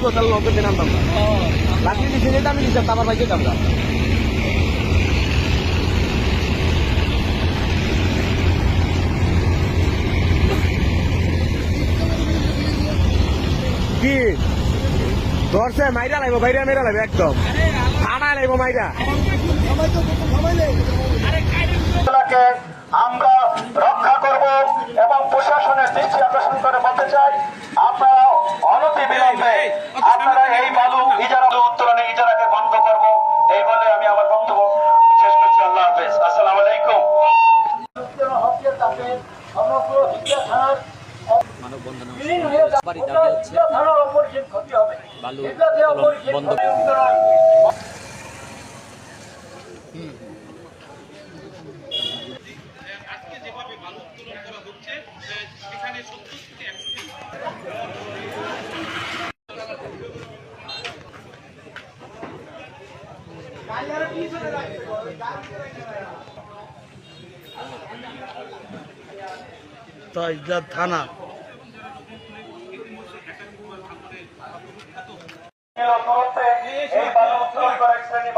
দিব তাহলে নতুন দিন আনতাম না লাঠি দিচ্ছে যেটা আমি দিতাম আমার ভাই যেতাম না কি ধরছে মাইরা লাগবো বাইরে মেরা লাগবে একদম আড়া লাগবো মাইরা আমরা রক্ষা করব এবং প্রশাসনের দৃষ্টি আকর্ষণ করে বলতে চাই আপনারা অনতি বিলম্বে আপনারা এই বালু ইজারা উত্তোলনে ইজারাকে বন্ধ করব এই বলে আমি আমার বক্তব্য শেষ করছি। আল্লাহ হাফেজ। আসসালামু আলাইকুম। আজকে যেভাবে বালু উত্তোলন করা হচ্ছে সেখানে 70 থেকে 100 থানা এই বালু উত্তোলন করা এক শ্রেণী